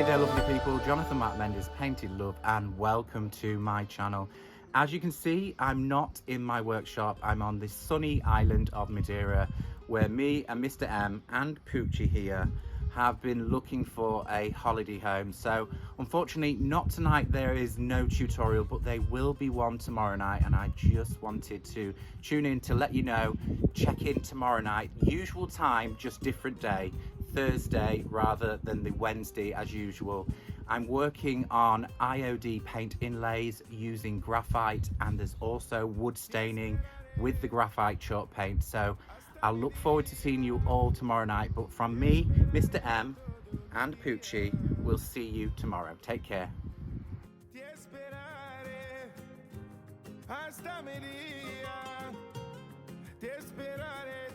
Hey there lovely people, Jonathan Matt Mendes, Painted Love, and welcome to my channel. As you can see, I'm not in my workshop. I'm on the sunny island of Madeira, where me and Mr. M and Poochie here have been looking for a holiday home. So unfortunately not tonight, there is no tutorial, but there will be one tomorrow night, and I just wanted to tune in to let you know. Check in tomorrow night, usual time, just different day, Thursday rather than the Wednesday as usual. I'm working on IOD paint inlays using graphite, and there's also wood staining with the graphite chalk paint. So I'll look forward to seeing you all tomorrow night, but from me, Mr. M and Poochie, we'll see you tomorrow. Take care. Hasta mi día, te esperaré.